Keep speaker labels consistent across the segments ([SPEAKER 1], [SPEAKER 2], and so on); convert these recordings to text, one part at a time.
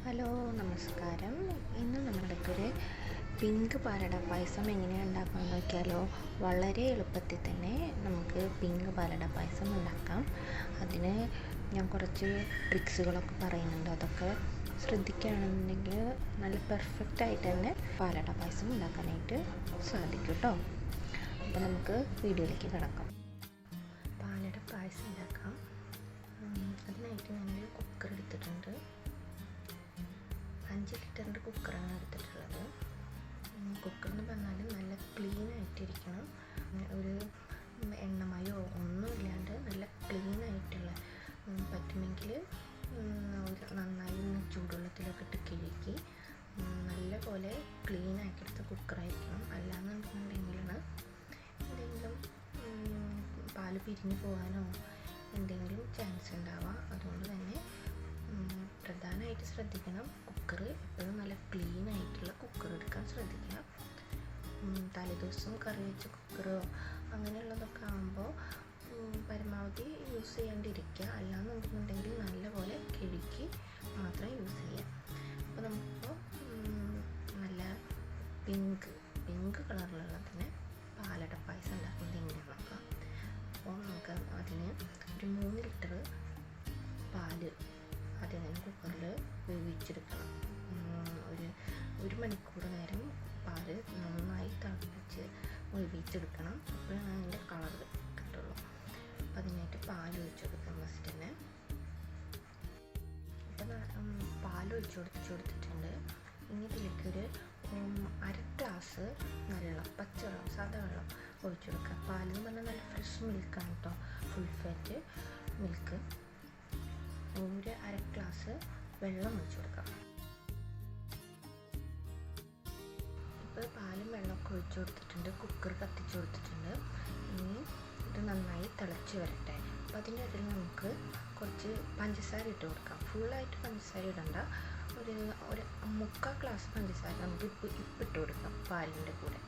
[SPEAKER 1] Hello നമസ്കാരം. ഇന്ന് നമ്മൾക്കൊരു പിങ്ക് പാലട പായസം എങ്ങനെയാണ് ഉണ്ടാക്കാൻ നോക്കിയാലോ. വളരെ എളുപ്പത്തിൽ തന്നെ നമുക്ക് പിങ്ക് പാലട പായസം ഉണ്ടാക്കാം. അതിന് ഞാൻ കുറച്ച് ട്രിക്സുകളൊക്കെ പറയുന്നുണ്ട്. അതൊക്കെ ശ്രദ്ധിക്കുകയാണെന്നുണ്ടെങ്കിൽ നല്ല പെർഫെക്റ്റായിട്ട് തന്നെ പാലട പായസം ഉണ്ടാക്കാനായിട്ട് സാധിക്കും കേട്ടോ. അപ്പോൾ നമുക്ക് വീഡിയോയിലേക്ക് കിടക്കാം. പാലട പായസം ഉണ്ടാക്കാം. അതിനായിട്ട് ഞാനൊരു കുക്കർ എടുത്തിട്ടുണ്ട്. 5 ലിറ്ററിൻ്റെ കുക്കറാണ് എടുത്തിട്ടുള്ളത്. കുക്കർ എന്ന് പറഞ്ഞാൽ നല്ല ക്ലീൻ ആയിട്ടിരിക്കണം. ഒരു എണ്ണമയോ ഒന്നും ഇല്ലാണ്ട് നല്ല ക്ലീൻ ആയിട്ടുള്ള, പറ്റുമെങ്കിൽ നന്നായി ചൂടുവെള്ളത്തിലൊക്കെ ഇട്ട് കഴുകി നല്ല പോലെ ക്ലീൻ ആക്കിയെടുത്ത കുക്കറായിരിക്കണം. അല്ലാന്നുണ്ടെങ്കിലാണ് എന്തെങ്കിലും പാല് പിരിഞ്ഞു പോകാനോ എന്തെങ്കിലും ചാൻസ് ഉണ്ടാവാം. അതുകൊണ്ട് തന്നെ പ്രധാനമായിട്ട് ശ്രദ്ധിക്കണം, കുക്കർ എപ്പോഴും നല്ല ക്ലീൻ ആയിട്ടുള്ള കുക്കർ എടുക്കാൻ ശ്രദ്ധിക്കുക. തലേദിവസം കറി വെച്ച കുക്കറോ അങ്ങനെയുള്ളതൊക്കെ ആകുമ്പോൾ പരമാവധി യൂസ് ചെയ്യാണ്ടിരിക്കുക. അല്ലാന്നുണ്ടെങ്കിൽ നല്ലപോലെ കഴുകി മാത്രം യൂസ് ചെയ്യുക. അപ്പോൾ നമുക്കിപ്പോൾ നല്ല പിങ്ക് കളറിലുള്ളതിന് പാലട പായസം ഉണ്ടാക്കുന്നത് എങ്ങനെയാണ് നോക്കാം. അപ്പോൾ നമുക്ക് അതിന് ഒരു 3 ലിറ്റർ പാല് ആദ്യം കുക്കറിൽ വേവിച്ചെടുക്കണം. ഒരു മണിക്കൂർ നേരം പാല് നന്നായി തിളപ്പിച്ച് വേവിച്ചെടുക്കണം. അപ്പോഴാണ് അതിൻ്റെ കളർ കിട്ടുള്ളൂ. അപ്പം അതിനായിട്ട് പാൽ ഒഴിച്ച് കൊടുക്കാം ഫസ്റ്റ് തന്നെ. അപ്പം പാൽ ഒഴിച്ച് കൊടുത്തിട്ടുണ്ട്. ഇനി ഇതിലേക്കൊരു 1/2 ഗ്ലാസ് വെള്ളം, പച്ചവെള്ളം, സാധാ വെള്ളം ഒഴിച്ചു കൊടുക്കുക. പാലെന്ന് പറഞ്ഞാൽ നല്ല ഫ്രഷ് മിൽക്കാണ് കേട്ടോ, ഫുൾ ഫാറ്റ് മിൽക്ക്. 1/2 ഗ്ലാസ് വെള്ളം ഒഴിച്ചു കൊടുക്കാം. ഇപ്പോൾ പാലും വെള്ളമൊക്കെ ഒഴിച്ചു കൊടുത്തിട്ടുണ്ട്. കുക്കർ കത്തിച്ച് കൊടുത്തിട്ടുണ്ട്. ഇനി ഇത് നന്നായി തിളച്ച് വരട്ടെ. അപ്പോൾ അതിൻ്റെ ഇടയിൽ നമുക്ക് കുറച്ച് പഞ്ചസാര ഇട്ട് കൊടുക്കാം. ഫുള്ളായിട്ട് പഞ്ചസാര ഇടണ്ട, ഒരു 3/4 ഗ്ലാസ് പഞ്ചസാര നമുക്ക് ഇട്ട് കൊടുക്കാം പാലിൻ്റെ കൂടെ.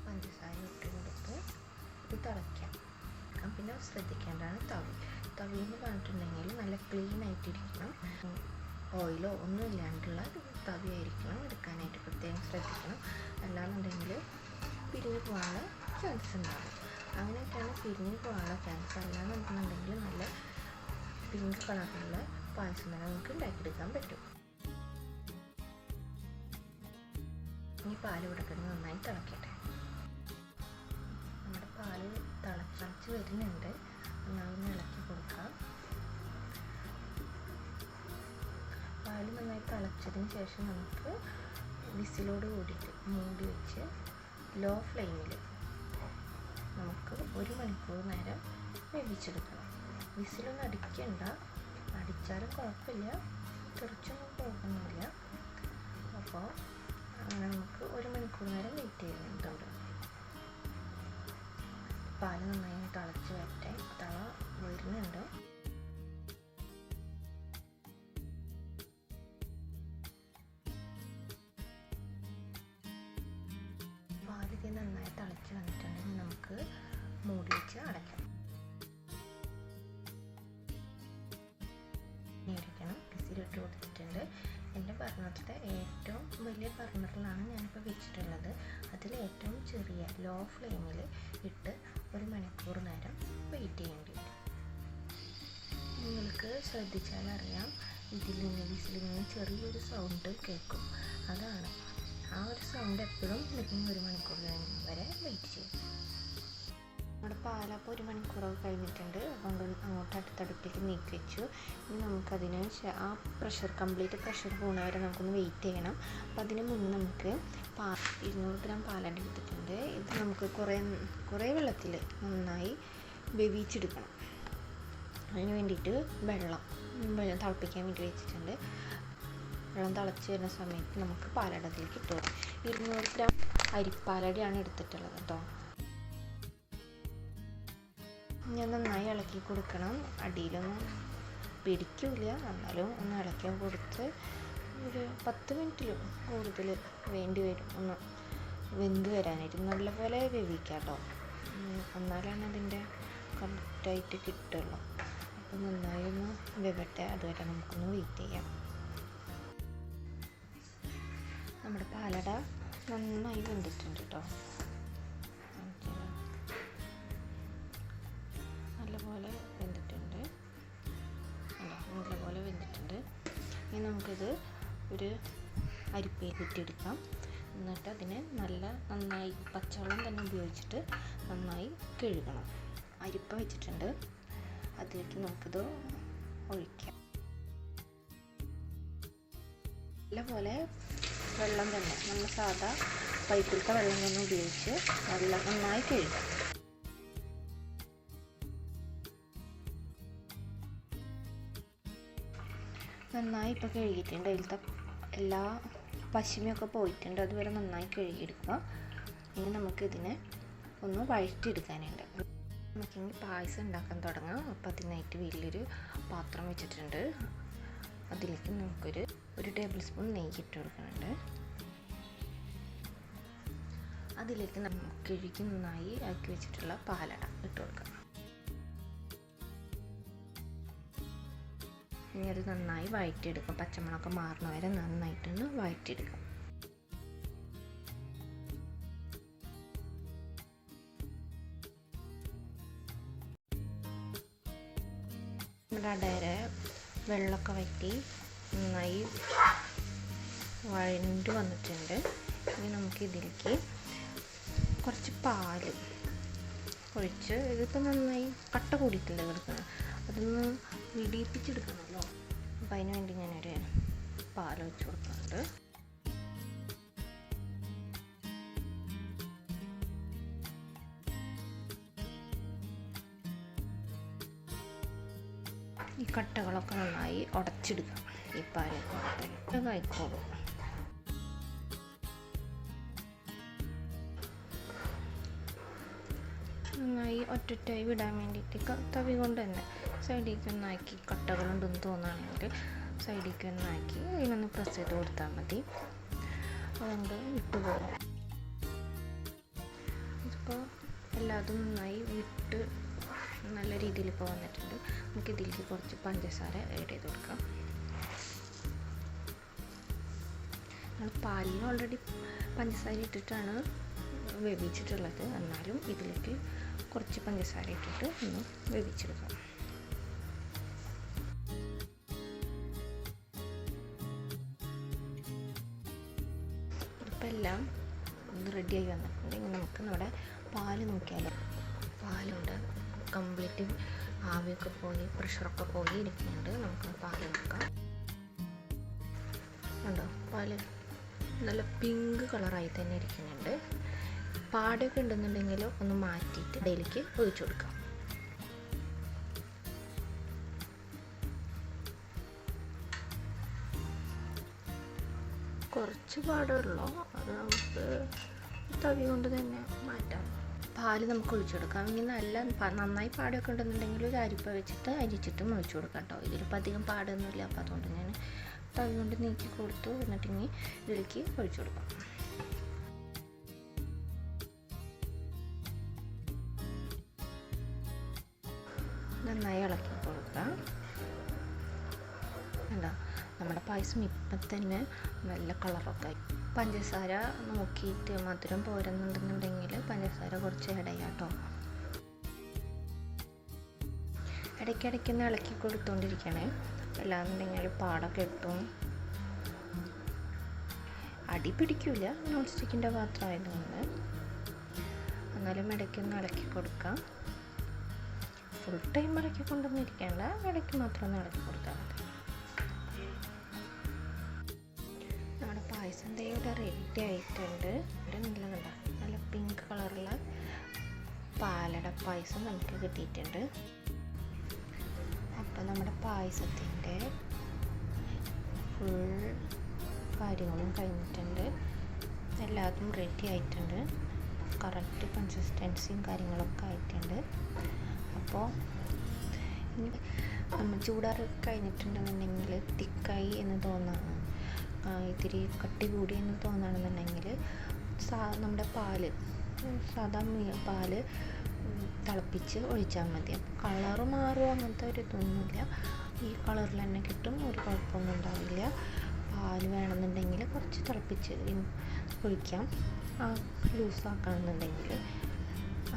[SPEAKER 1] പഞ്ചസാര ഇട്ട് കൊടുത്ത് ഇത് തിളയ്ക്കാം. പിന്നെ ശ്രദ്ധിക്കേണ്ടതാണ് തവി എന്ന് പറഞ്ഞിട്ടുണ്ടെങ്കിൽ നല്ല ക്ലീൻ ആയിട്ടിരിക്കണം. ഓയിലോ ഒന്നും ഇല്ലാണ്ടുള്ള തവി ആയിരിക്കണം എടുക്കാനായിട്ട്, പ്രത്യേകം ശ്രദ്ധിക്കണം. അല്ലാന്നുണ്ടെങ്കിൽ പിരിഞ്ഞു പോകാനുള്ള ചാൻസ് ഉണ്ടാകും. അങ്ങനെയൊക്കെയാണ് പിരിഞ്ഞു പോകാനുള്ള ചാൻസ്. അല്ലാന്നുണ്ടെങ്കിൽ നല്ല പിങ്ക് കളറിലുള്ള പായസം തന്നെ നമുക്ക് ഉണ്ടാക്കിയെടുക്കാൻ പറ്റും. ഈ പാല് ഇവിടെ നന്നായി തിളക്കട്ടെ. നമ്മുടെ പാല് തിളച്ച് വരുന്നുണ്ട്. നന്നായി ഇളക്കി കൊടുക്കാം. പാല് നന്നായി തിളച്ചതിന് ശേഷം നമുക്ക് വിസിലോട് കൂടിയിട്ട് മൂടി വെച്ച് ലോ ഫ്ലെയിമിൽ നമുക്ക് 1 മണിക്കൂർ നേരം വേവിച്ചെടുക്കണം. വിസിലൊന്നും അടിക്കണ്ട, അടിച്ചാലും കുഴപ്പമില്ല, തെറിച്ചൊന്നും പോകുന്നില്ല. അപ്പോൾ അങ്ങനെ നമുക്ക് 1 മണിക്കൂർ നേരം വെയിറ്റ് ചെയ്യുന്നുണ്ട്. പാല് നന്നായി തിളച്ച് വരട്ടെ. തിള വരുന്നുണ്ട്. പാലിത് നന്നായി തിളച്ച് വന്നിട്ടുണ്ടെങ്കിൽ നമുക്ക് മൂടി വെച്ച് അടയ്ക്കാം. ഇരിക്കണം. വിസിലിട്ട് കൊടുത്തിട്ടുണ്ട്. എൻ്റെ ബർണറിൻ്റെ ഏറ്റവും വലിയ ബർണറിലാണ് ഞാനിപ്പോൾ വെച്ചിട്ടുള്ളത്. അതിൽ ഏറ്റവും ചെറിയ ലോ ഫ്ലെയിമിൽ ഇട്ട് 1 മണിക്കൂർ നേരം വെയിറ്റ് ചെയ്യേണ്ടി വരും. നിങ്ങൾക്ക് ശ്രദ്ധിച്ചാൽ അറിയാം, ഇതിൽ നിന്ന് ചെറിയൊരു സൗണ്ട് കേൾക്കും. അതാണ് ആ ഒരു സൗണ്ട് എപ്പോഴും 1 മണിക്കൂർ വരെ വെയിറ്റ് ചെയ്യും. നമ്മുടെ പാലപ്പോൾ 1 മണിക്കൂറൊക്കെ കഴിഞ്ഞിട്ടുണ്ട്. അതുകൊണ്ട് അങ്ങോട്ട് അടുത്തടുപ്പിലേക്ക് നീക്കി വെച്ചു. ഇനി നമുക്കതിന് ആ കംപ്ലീറ്റ് പ്രഷർ പോകുന്നവരെ നമുക്കൊന്ന് വെയിറ്റ് ചെയ്യണം. അപ്പോൾ അതിന് മുന്നേ നമുക്ക് 200 ഗ്രാം പാലട എടുത്തിട്ടുണ്ട്. ഇത് നമുക്ക് കുറേ വെള്ളത്തിൽ നന്നായി വേവിച്ചെടുക്കണം. അതിന് വേണ്ടിയിട്ട് വെള്ളം തിളപ്പിക്കാൻ വേണ്ടി വെച്ചിട്ടുണ്ട്. വെള്ളം തിളച്ച് വരുന്ന സമയത്ത് നമുക്ക് പാലടത്തിലേക്ക് ഇട്ട് കൊടുക്കാം. 200 ഗ്രാം അരിപ്പാലടയാണ് എടുത്തിട്ടുള്ളത് കേട്ടോ. ഞാൻ നന്നായി ഇളക്കി കൊടുക്കണം. അടിയിലൊന്നും പിടിക്കില്ല, എന്നാലും ഒന്ന് ഇളക്കി കൊടുത്ത് ഒരു 10 മിനിറ്റിൽ കൂടുതൽ വേണ്ടി വരും ഒന്ന് വെന്ത് വരാനായിട്ട്. നല്ലപോലെ വേവിക്കാം കേട്ടോ, എന്നാലാണ് അതിൻ്റെ കറക്റ്റായിട്ട് കിട്ടുള്ളൂ. അപ്പോൾ നന്നായി ഒന്ന് വെവട്ടെ, അതുവരെ നമുക്കൊന്ന് വെയിറ്റ് ചെയ്യാം. നമ്മുടെ പാലട നന്നായി വെന്തിട്ടുണ്ട് കേട്ടോ. നല്ലപോലെ വെന്തിട്ടുണ്ട്. നല്ലപോലെ വെന്തിട്ടുണ്ട്. ഇനി നമുക്കിത് ഒരു അരിപ്പയിൽ കുറ്റിയെടുക്കാം. എന്നിട്ട് അതിനെ നന്നായി പച്ചവെള്ളം തന്നെ ഉപയോഗിച്ചിട്ട് നന്നായി കഴുകണം. അരിപ്പ വെച്ചിട്ടുണ്ട്, അതിലേക്ക് നമുക്കിത് ഒഴിക്കാം. നല്ലപോലെ വെള്ളം തന്നെ, നമ്മൾ സാധാ പൈപ്പിലത്തെ വെള്ളം തന്നെ ഉപയോഗിച്ച് നന്നായി കഴുകാം. നന്നായി ഇപ്പോൾ കഴുകിയിട്ടുണ്ട്. അതിലത്തെ എല്ലാ പശിമയൊക്കെ പോയിട്ടുണ്ട്. അതുവരെ നന്നായി കഴുകിയെടുക്കുക. ഇനി നമുക്കിതിനെ ഒന്ന് വഴറ്റിയെടുക്കാനുണ്ട്. നമുക്കിനി പായസം ഉണ്ടാക്കാൻ തുടങ്ങാം. അപ്പോൾ അതിനായിട്ട് വലിയൊരു പാത്രം വെച്ചിട്ടുണ്ട്. അതിലേക്ക് നമുക്കൊരു ടേബിൾ സ്പൂൺ നെയ്യ് ഇട്ട് കൊടുക്കുന്നുണ്ട്. അതിലേക്ക് നമുക്ക് കഴുകി നന്നായി ആക്കി വെച്ചിട്ടുള്ള പാലട ഇട്ട് കൊടുക്കാം. ഇനി അത് നന്നായി വഴറ്റിയെടുക്കാം. പച്ചമുളകൊക്കെ മാറുന്ന വരെ നന്നായിട്ടൊന്ന് വഴറ്റിയെടുക്കാം. നമ്മുടെ അടയുടെ വെള്ളമൊക്കെ വറ്റി നന്നായി വഴണ്ട് വന്നിട്ടുണ്ട്. ഇനി നമുക്കിതിലേക്ക് കുറച്ച് പാല് ഒഴിച്ച്, ഇതിപ്പോൾ നന്നായി കട്ട കൂടിയിട്ടില്ല കിടക്കുന്നത്, അതൊന്ന് ഇടിയിപ്പിച്ചെടുക്കണമല്ലോ. അപ്പോൾ അതിന് വേണ്ടി ഞാനൊരു പാൽ ഒഴിച്ച് കൊടുക്കുന്നുണ്ട്. ഈ കട്ടകളൊക്കെ നന്നായി ഉടച്ചെടുക്കാം. ഈ പാലൊക്കെ കഴിക്കോളൂ. നന്നായി ഒറ്റൊറ്റായി വിടാൻ വേണ്ടിയിട്ട് തവി കൊണ്ട് തന്നെ സൈഡിലേക്ക് ഒന്നാക്കി, കട്ടകളുണ്ടെന്ന് തോന്നുകയാണെങ്കിൽ സൈഡിലേക്ക് ഒന്നാക്കി ഇതിനൊന്ന് പ്രസ് ചെയ്ത് കൊടുത്താൽ മതി. അതുകൊണ്ട് വിട്ടുപോകും. ഇതിപ്പോൾ എല്ലാതും നന്നായി വിട്ട് നല്ല രീതിയിൽ ഇപ്പോൾ വന്നിട്ടുണ്ട്. നമുക്ക് ഇതിലേക്ക് കുറച്ച് പഞ്ചസാര ആഡ് ചെയ്ത് കൊടുക്കാം. നമ്മൾ പാലിന് ഓൾറെഡി പഞ്ചസാര ഇട്ടിട്ടാണ് വേവിച്ചിട്ടുള്ളത്. എന്നാലും ഇതിലേക്ക് കുറച്ച് പഞ്ചസാര ഇട്ടിട്ട് ഒന്ന് വേവിച്ചെടുക്കാം. ഇപ്പം എല്ലാം ഒന്ന് റെഡിയായി വന്നിട്ടുണ്ടെങ്കിൽ നമുക്ക് നമ്മുടെ പാല് നോക്കിയാലോ. പാലുണ്ട്, കംപ്ലീറ്റ് ആവിയൊക്കെ പോയി പ്രഷറൊക്കെ പോയി ഇരിക്കുന്നുണ്ട്. നമുക്ക് പാല് നോക്കാം. ഉണ്ടോ, പാല് നല്ല പിങ്ക് കളറായി തന്നെ ഇരിക്കുന്നുണ്ട്. പാടൊക്കെ ഉണ്ടെന്നുണ്ടെങ്കിൽ ഒന്ന് മാറ്റിയിട്ട് ഇതിലേക്ക് ഒഴിച്ചു കൊടുക്കാം. കുറച്ച് പാടുള്ളൂ, അത് നമുക്ക് തവി കൊണ്ട് തന്നെ മാറ്റാം. പാല് നമുക്ക് ഒഴിച്ചു കൊടുക്കാം. ഇനി നന്നായി പാടൊക്കെ ഉണ്ടെന്നുണ്ടെങ്കിൽ ഒരു അരിപ്പ വെച്ചിട്ട് അരിച്ചിട്ടും ഒഴിച്ചു കൊടുക്കാം കേട്ടോ. ഇതിലിപ്പോൾ അധികം പാടൊന്നുമില്ല, അപ്പോൾ അതുകൊണ്ട് ഞാൻ തവി കൊണ്ട് നീക്കി കൊടുത്തു. എന്നിട്ട് ഇനി ഇതിലേക്ക് ഒഴിച്ചു കൊടുക്കാം. നന്നായി ഇളക്കി കൊടുക്കാം. എന്താ നമ്മുടെ പായസം ഇപ്പം തന്നെ നല്ല കളറൊക്കെ ആയി. പഞ്ചസാര നോക്കിയിട്ട് മധുരം പോരുന്നുണ്ടെന്നുണ്ടെങ്കിൽ പഞ്ചസാര കുറച്ച് ഇടയാം കേട്ടോ. ഇടയ്ക്കിടയ്ക്കൊന്ന് ഇളക്കി കൊടുത്തുകൊണ്ടിരിക്കണേ, അല്ലാന്നുണ്ടെങ്കിൽ പാടൊക്കെ ഇട്ടും അടി പിടിക്കില്ല, നോൺ സ്റ്റിക്കിൻ്റെ പാത്രം ആയതുകൊണ്ട്. എന്നാലും ഇടയ്ക്കൊന്ന് ഇളക്കി കൊടുക്കാം. ഫുൾ ടൈം ഇളക്കി കൊണ്ടൊന്നും ഇരിക്കേണ്ട, ഇടയ്ക്ക് മാത്രം ഒന്ന് ഇളക്കി കൊടുത്താൽ മതി. നമ്മുടെ പായസം ഇവിടെ റെഡി ആയിട്ടുണ്ട്. നല്ല പിങ്ക് കളറുള്ള പാലട പായസം നമുക്ക് കിട്ടിയിട്ടുണ്ട്. അപ്പം നമ്മുടെ പായസത്തിൻ്റെ ഫുൾ കാര്യങ്ങളും കഴിഞ്ഞിട്ടുണ്ട്. എല്ലാതും റെഡി ആയിട്ടുണ്ട്. കറക്റ്റ് കൺസിസ്റ്റൻസിയും കാര്യങ്ങളൊക്കെ ആയിട്ടുണ്ട്. അപ്പോൾ നമ്മൾ ചൂടാറൊക്കെ കഴിഞ്ഞിട്ടുണ്ടെന്നുണ്ടെങ്കിൽ തിക്കായി എന്ന് തോന്നാണ്, ഇത്തിരി കട്ടി കൂടി എന്ന് തോന്നുകയാണെന്നുണ്ടെങ്കിൽ നമ്മുടെ പാല്, സാധാ പാല് തിളപ്പിച്ച് ഒഴിച്ചാൽ മതി. അപ്പോൾ കളറ് മാറുമോ അങ്ങനത്തെ ഒരു ഇതൊന്നുമില്ല, ഈ കളറിൽ തന്നെ കിട്ടും, ഒരു കുഴപ്പമൊന്നും ഉണ്ടാവില്ല. പാല് വേണമെന്നുണ്ടെങ്കിൽ കുറച്ച് തിളപ്പിച്ച് ഒഴിക്കാം, ലൂസാക്കുകയാണെന്നുണ്ടെങ്കിൽ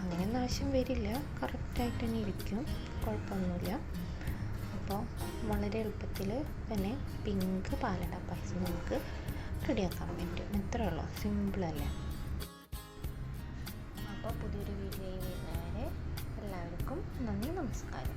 [SPEAKER 1] അങ്ങനെയൊന്നും ആവശ്യം വരില്ല, കറക്റ്റായിട്ട് തന്നെ ഇരിക്കും, കുഴപ്പമൊന്നുമില്ല. അപ്പോൾ വളരെ എളുപ്പത്തിൽ തന്നെ പിങ്ക് പാലട പായസം നമുക്ക് റെഡിയാക്കാൻ പറ്റും. ഇത്രയേ ഉള്ളൂ, സിമ്പിളല്ലേ. അപ്പോൾ പുതിയൊരു വീഡിയോ വരുന്നവരെ എല്ലാവർക്കും നന്ദി, നമസ്കാരം.